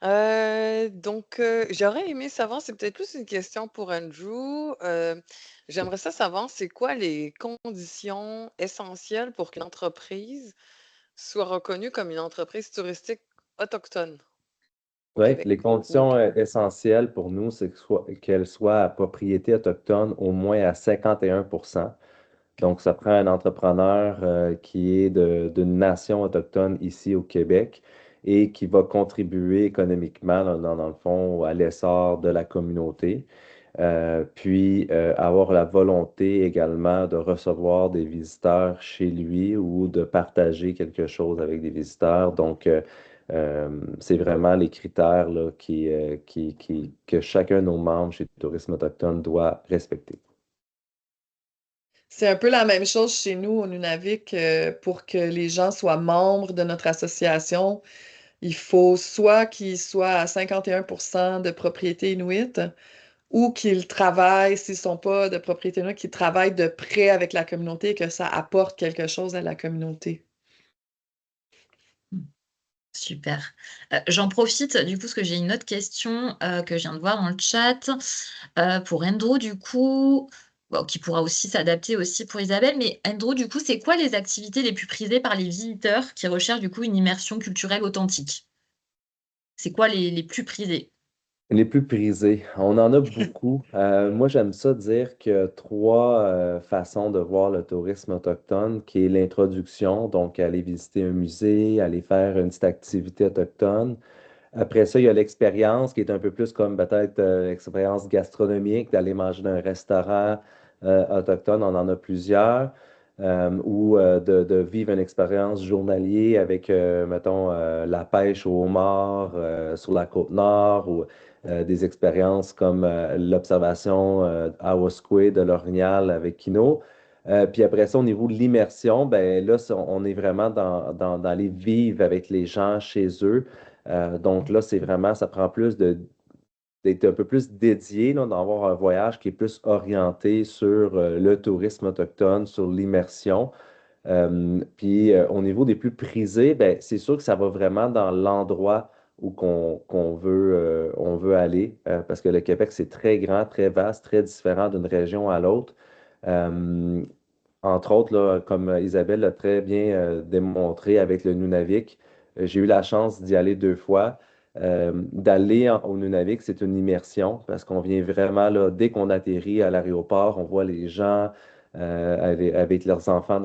J'aurais aimé savoir, c'est peut-être plus une question pour Andrew. J'aimerais ça savoir, c'est quoi les conditions essentielles pour qu'une entreprise soit reconnue comme une entreprise touristique autochtone au Oui, Québec les ou au conditions essentielles pour nous, c'est qu'elle soit à propriété autochtone au moins à 51%. Donc, ça prend un entrepreneur qui est d'une nation autochtone ici au Québec et qui va contribuer économiquement, dans le fond, à l'essor de la communauté. Puis, avoir la volonté également de recevoir des visiteurs chez lui ou de partager quelque chose avec des visiteurs. Donc, c'est vraiment les critères là, que chacun de nos membres chez Tourisme Autochtone doit respecter. C'est un peu la même chose chez nous au Nunavik. Pour que les gens soient membres de notre association, il faut soit qu'ils soient à 51% de propriété inuite ou qu'ils travaillent, s'ils ne sont pas de propriété inuite, qu'ils travaillent de près avec la communauté et que ça apporte quelque chose à la communauté. Super. J'en profite du coup parce que j'ai une autre question que je viens de voir dans le chat pour Andrew du coup, bon, qui pourra aussi s'adapter aussi pour Isabelle. Mais Andrew, du coup, c'est quoi les activités les plus prisées par les visiteurs qui recherchent du coup une immersion culturelle authentique? C'est quoi les plus prisés? Les plus prisés, on en a beaucoup. Moi, j'aime ça dire qu'il y a trois façons de voir le tourisme autochtone, qui est l'introduction, donc aller visiter un musée, aller faire une petite activité autochtone. Après ça, il y a l'expérience qui est un peu plus comme peut-être expérience gastronomique, d'aller manger dans un restaurant autochtone, on en a plusieurs, ou de vivre une expérience journalier avec, mettons, la pêche au homard sur la côte nord, ou des expériences comme l'observation à Osqué de l'orignal avec Kino. Puis après ça, au niveau de l'immersion, ben là, on est vraiment dans les vivre avec les gens chez eux. Donc là, c'est vraiment, ça prend plus d'être un peu plus dédié, là, d'avoir un voyage qui est plus orienté sur le tourisme autochtone, sur l'immersion. Puis au niveau des plus prisés, ben, c'est sûr que ça va vraiment dans l'endroit où on veut aller, parce que le Québec, c'est très grand, très vaste, très différent d'une région à l'autre. Euh, Entre autres, là, comme Isabelle l'a très bien démontré avec le Nunavik, j'ai eu la chance d'y aller 2 fois. Au Nunavik, c'est une immersion parce qu'on vient vraiment, là, dès qu'on atterrit à l'aéroport, on voit les gens avec leurs enfants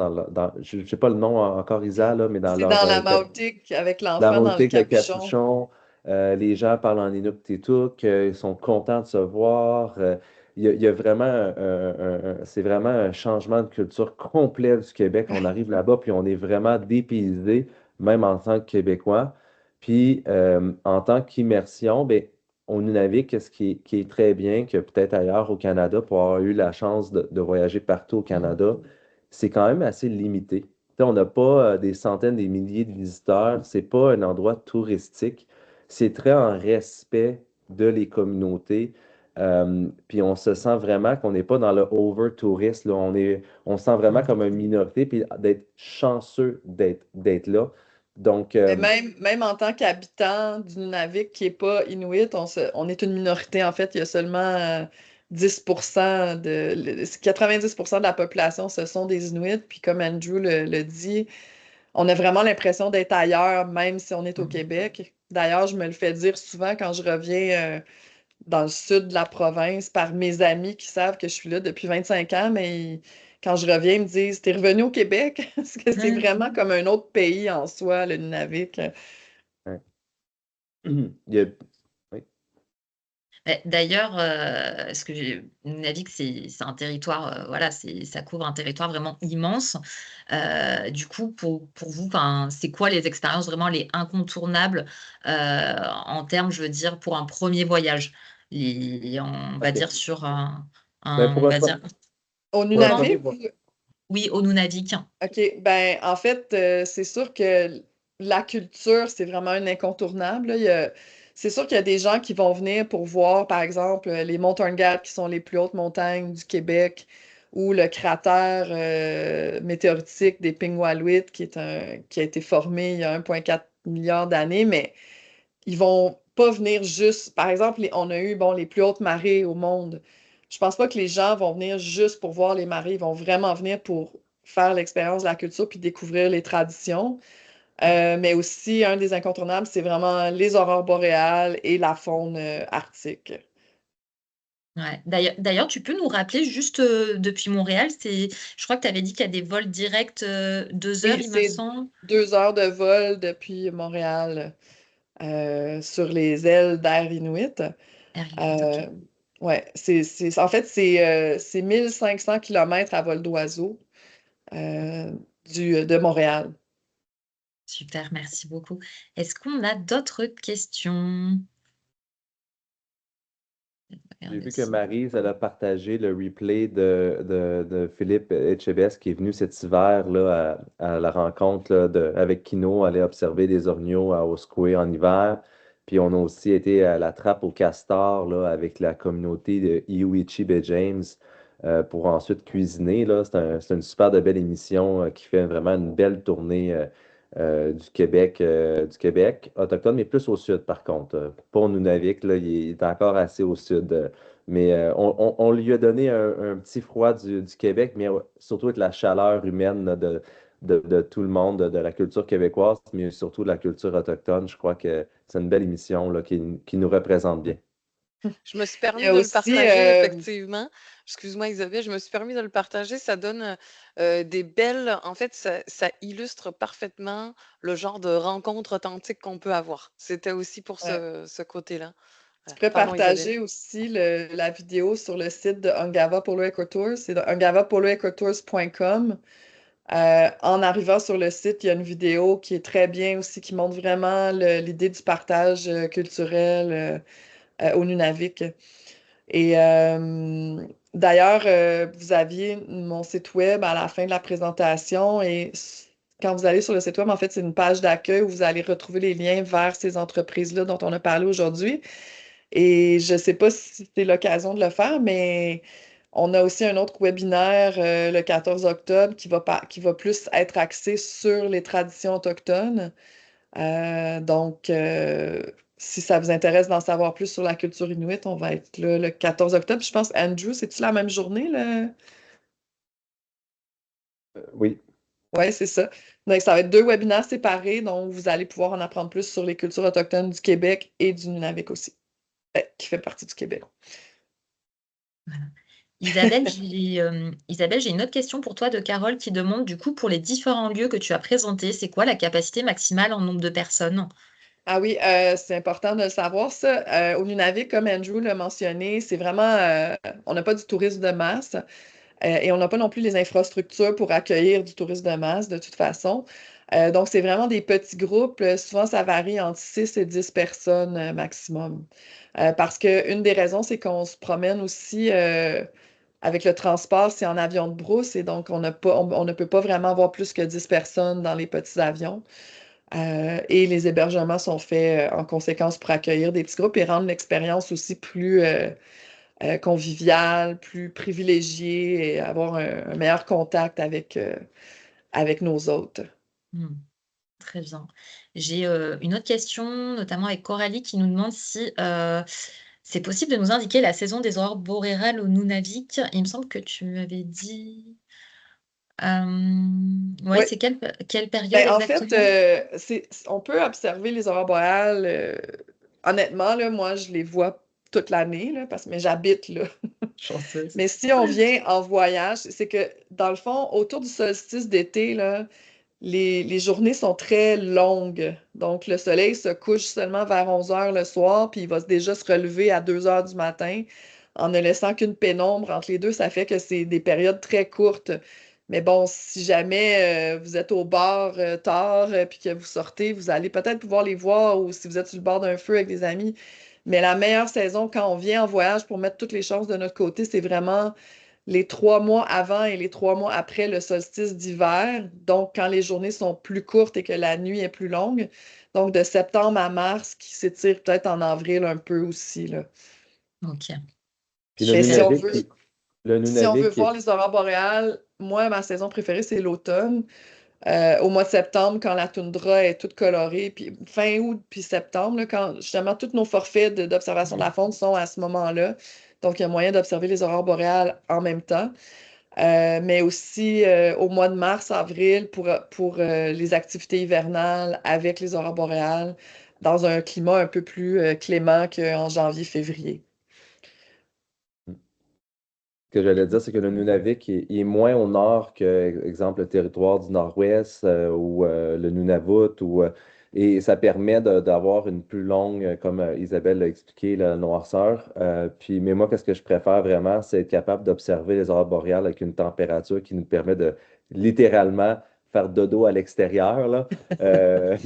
je ne sais pas le nom encore, Isa, là, mais dans C'est leur dans la Maotique avec la l'enfant dans le montée avec le capuchon. capuchon, les gens parlent en Inuktitut, ils sont contents de se voir. Il y a vraiment c'est vraiment un changement de culture complet du Québec. On arrive là-bas, puis on est vraiment dépaysé, même en tant que Québécois. Puis en tant qu'immersion, ben, au Nunavik, qui est très bien, que peut-être ailleurs au Canada, pour avoir eu la chance de voyager partout au Canada, c'est quand même assez limité. Sais, on n'a pas des centaines, des milliers de visiteurs. C'est pas un endroit touristique. C'est très en respect de les communautés. Puis on se sent vraiment qu'on n'est pas dans le over-tourist, là. On se sent vraiment comme une minorité, puis d'être chanceux d'être là. Donc, Mais même en tant qu'habitant du Nunavik qui n'est pas inuit, on est une minorité. En fait, il y a seulement 10% 90% de la population, ce sont des Inuits. Puis comme Andrew le dit, on a vraiment l'impression d'être ailleurs, même si on est au Québec. D'ailleurs, je me le fais dire souvent quand je reviens dans le sud de la province par mes amis qui savent que je suis là depuis 25 ans, mais quand je reviens, ils me disent, t'es revenu au Québec? Parce que c'est vraiment comme un autre pays en soi, le Nunavik. ouais. Il y a- oui. D'ailleurs, ce que j'ai Nunavik, c'est un territoire, voilà, ça couvre un territoire vraiment immense. Du coup, pour vous, enfin, c'est quoi les expériences vraiment les incontournables en termes, je veux dire, pour un premier voyage? On va OK. dire sur Ben, on va dire Au pour un comment? premier Nunavik, Oui, au Nunavik. OK, ben en fait, c'est sûr que la culture, c'est vraiment un incontournable, là. C'est sûr qu'il y a des gens qui vont venir pour voir, par exemple, les Montorngat, qui sont les plus hautes montagnes du Québec, ou le cratère météoritique des Pingwaluit, qui a été formé il y a 1,4 milliard d'années, mais ils vont pas venir juste. Par exemple, on a eu bon, les plus hautes marées au monde. je pense pas que les gens vont venir juste pour voir les marées. Ils vont vraiment venir pour faire l'expérience de la culture puis découvrir les traditions. Mais aussi, un des incontournables, c'est vraiment les aurores boréales et la faune arctique. Ouais. D'ailleurs, tu peux nous rappeler juste depuis Montréal, je crois que tu avais dit qu'il y a des vols directs 2 heures, Oui, il me c'est semble. 2 heures de vol depuis Montréal sur les ailes d'Air Inuit. Ok. Ouais, en fait, c'est 1500 km à vol d'oiseau euh, de Montréal. Super, merci beaucoup. Est-ce qu'on a d'autres questions? J'ai Regarde vu que aussi. Maryse, elle a partagé le replay de Philippe Etchebest qui est venu cet hiver là, à la rencontre là, avec Kino, aller observer des orgnaux à Osqué en hiver. Puis on a aussi été à la trappe au castor là, avec la communauté de Iwichi Bay James pour ensuite cuisiner. Là. C'est une super de belle émission qui fait vraiment une belle tournée du Québec autochtone, mais plus au sud par contre. Pas au Nunavik, là, il est encore assez au sud. Mais on lui a donné un petit froid du Québec, mais surtout avec la chaleur humaine là, de tout le monde, de la culture québécoise, mais surtout de la culture autochtone. Je crois que c'est une belle émission là, qui nous représente bien. Je me suis Il y permis a de le aussi, partager, effectivement. Excuse-moi, Isabelle, je me suis permis de le partager. Ça donne des belles. En fait, ça illustre parfaitement le genre de rencontre authentique qu'on peut avoir. C'était aussi pour ouais, ce côté-là. tu Voilà. pourrais Pardon, Isabelle. partager aussi la vidéo sur le site de Ungava Polo Ecotours. C'est ungavapoloecotours.com. En arrivant sur le site, il y a une vidéo qui est très bien aussi, qui montre vraiment l'idée du partage culturel au Nunavik. Et d'ailleurs, vous aviez mon site web à la fin de la présentation et quand vous allez sur le site web, en fait, c'est une page d'accueil où vous allez retrouver les liens vers ces entreprises-là dont on a parlé aujourd'hui. Et je ne sais pas si c'est l'occasion de le faire, mais on a aussi un autre webinaire le 14 octobre qui va plus être axé sur les traditions autochtones. Donc, si ça vous intéresse d'en savoir plus sur la culture inuit, on va être là le 14 octobre. Je pense, Andrew, c'est-tu la même journée, là? Oui. Oui, c'est ça. Donc, ça va être 2 webinaires séparés, donc vous allez pouvoir en apprendre plus sur les cultures autochtones du Québec et du Nunavik aussi, qui fait partie du Québec. Voilà. Isabelle, j'ai une autre question pour toi de Carole qui demande du coup pour les différents lieux que tu as présentés, c'est quoi la capacité maximale en nombre de personnes? Ah oui, c'est important de le savoir, ça. Au Nunavik, comme Andrew l'a mentionné, c'est vraiment, on n'a pas du tourisme de masse et on n'a pas non plus les infrastructures pour accueillir du tourisme de masse de toute façon. Donc, c'est vraiment des petits groupes. Souvent, ça varie entre 6 et 10 personnes maximum. Parce qu'une des raisons, c'est qu'on se promène aussi avec le transport, c'est en avion de brousse et donc on ne peut pas vraiment avoir plus que 10 personnes dans les petits avions. Et les hébergements sont faits en conséquence pour accueillir des petits groupes et rendre l'expérience aussi plus conviviale, plus privilégiée et avoir un meilleur contact avec nos hôtes. Hmm, très bien. J'ai une autre question, notamment avec Coralie, qui nous demande si c'est possible de nous indiquer la saison des aurores boréales au Nunavik. Il me semble que tu m'avais dit. Ouais, Oui, c'est quelle période ben, en fait, exactement? on peut observer les aurores boréales. Honnêtement, là, moi, je les vois toute l'année, là, mais j'habite là. Chanceuse. Mais si on vient en voyage, c'est que dans le fond, autour du solstice d'été, là, les journées sont très longues. Donc, le soleil se couche seulement vers 11 heures le soir, puis il va déjà se relever à 2 heures du matin en ne laissant qu'une pénombre entre les deux. Ça fait que c'est des périodes très courtes. Mais bon, si jamais vous êtes au bar tard, puis que vous sortez, vous allez peut-être pouvoir les voir ou si vous êtes sur le bord d'un feu avec des amis. Mais la meilleure saison quand on vient en voyage pour mettre toutes les chances de notre côté, c'est vraiment les 3 mois avant et les 3 mois après le solstice d'hiver, donc quand les journées sont plus courtes et que la nuit est plus longue. Donc de septembre à mars, qui s'étire peut-être en avril un peu aussi, là. Ok, Puis le Mais super. Nunavik, le si on veut Nunavik voir les aurores boréales, moi, ma saison préférée, c'est l'automne. Au mois de septembre, quand la toundra est toute colorée, puis fin août, puis septembre, là, quand justement tous nos forfaits d'observation de la faune sont à ce moment-là. Donc, il y a moyen d'observer les aurores boréales en même temps. Mais aussi au mois de mars, avril, pour les activités hivernales avec les aurores boréales, dans un climat un peu plus clément qu'en janvier, février. Ce que j'allais dire, c'est que le Nunavik il est moins au nord que, exemple, le territoire du Nord-Ouest ou le Nunavut. Et ça permet d'avoir une plus longue, comme Isabelle l'a expliqué, la noirceur. Mais moi, qu'est-ce que je préfère vraiment, c'est être capable d'observer les aurores boréales avec une température qui nous permet de littéralement faire dodo à l'extérieur, là. Euh,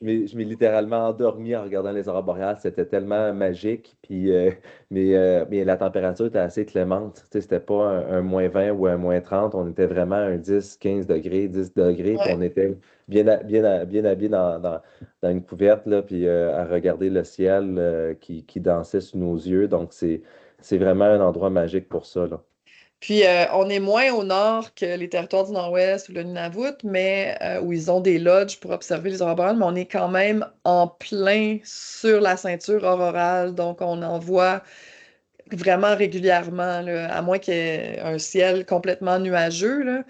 je m'ai littéralement endormi en regardant les aurores boréales. C'était tellement magique. Mais la température était assez clémente. Tu sais, c'était pas un -20 ou un -30. On était vraiment à un 10, 15 degrés, 10 degrés. Puis Ouais. on était bien habillés dans une couverte, là, puis à regarder le ciel qui dansait sous nos yeux. Donc, c'est vraiment un endroit magique pour ça, là. Puis, on est moins au nord que les territoires du Nord-Ouest ou le Nunavut, mais où ils ont des lodges pour observer les aurores boréales, mais on est quand même en plein sur la ceinture aurorale, donc on en voit vraiment régulièrement, là, à moins qu'il y ait un ciel complètement nuageux, là.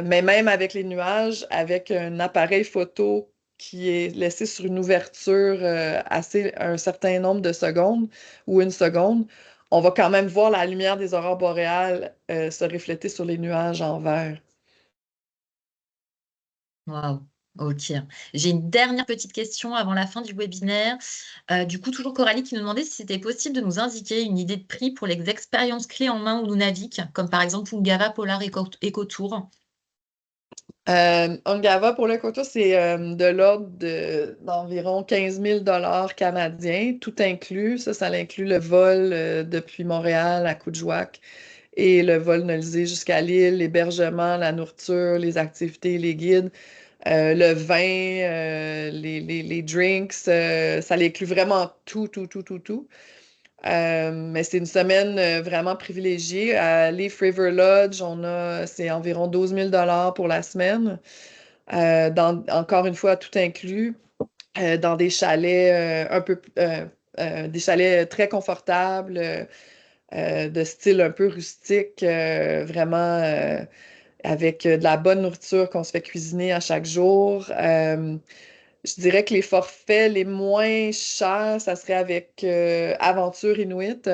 Mais même avec les nuages, avec un appareil photo qui est laissé sur une ouverture un certain nombre de secondes ou une seconde, on va quand même voir la lumière des aurores boréales se refléter sur les nuages en vert. Waouh, ok. J'ai une dernière petite question avant la fin du webinaire. Du coup, toujours Coralie qui nous demandait si c'était possible de nous indiquer une idée de prix pour les expériences clés en main au Nunavik, comme par exemple Ungava Polar Eco Tour. Ungava, pour le quota, c'est de l'ordre d'environ 15 000 canadiens, tout inclus. Ça inclut le vol depuis Montréal à Coudjouac et le vol Nolizé jusqu'à l'île, l'hébergement, la nourriture, les activités, les guides, le vin, les drinks. Ça inclut vraiment tout, tout, tout, tout, tout. Mais c'est une semaine vraiment privilégiée. À Leaf River Lodge, c'est environ 12 000 pour la semaine. Encore une fois, tout inclus, dans des chalets des chalets très confortables, de style un peu rustique, vraiment avec de la bonne nourriture qu'on se fait cuisiner à chaque jour. Je dirais que les forfaits les moins chers, ça serait avec Aventure Inuit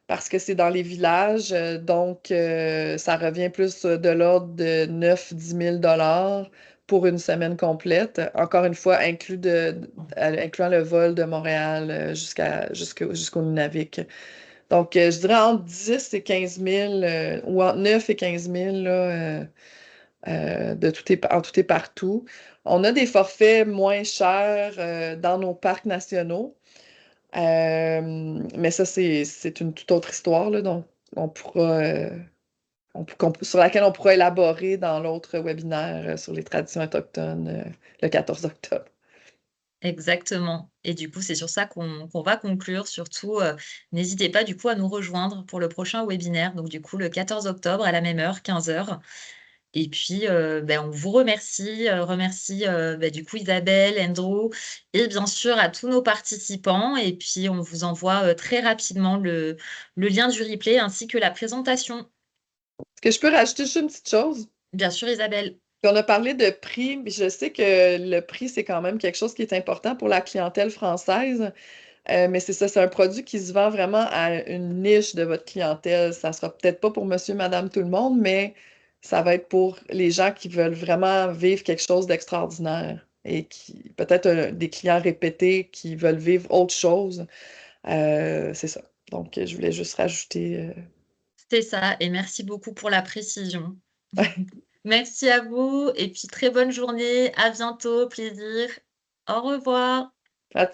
parce que c'est dans les villages, donc ça revient plus de l'ordre de 9 000 à 10 000 pour une semaine complète. Encore une fois, incluant le vol de Montréal jusqu'au Nunavik. Donc, je dirais entre 10 et 15 000 ou entre 9 et 15 000 là, en tout et partout. On a des forfaits moins chers dans nos parcs nationaux. Mais ça, c'est une toute autre histoire, là, donc on pourra, sur laquelle on pourra élaborer dans l'autre webinaire sur les traditions autochtones le 14 octobre. Exactement. Et du coup, c'est sur ça qu'on va conclure. Surtout, n'hésitez pas du coup à nous rejoindre pour le prochain webinaire. Donc du coup, le 14 octobre à la même heure, 15 heures. Et puis, on vous remercie du coup Isabelle, Andrew et bien sûr à tous nos participants. Et puis, on vous envoie très rapidement le lien du replay ainsi que la présentation. Est-ce que je peux rajouter juste une petite chose? Bien sûr, Isabelle. On a parlé de prix, mais je sais que le prix, c'est quand même quelque chose qui est important pour la clientèle française. Mais c'est ça, c'est un produit qui se vend vraiment à une niche de votre clientèle. Ça sera peut-être pas pour monsieur, madame, tout le monde, mais ça va être pour les gens qui veulent vraiment vivre quelque chose d'extraordinaire et qui, peut-être des clients répétés qui veulent vivre autre chose. C'est ça. Donc, je voulais juste rajouter. C'est ça. Et merci beaucoup pour la précision. Merci à vous et puis très bonne journée. À bientôt. Plaisir. Au revoir. À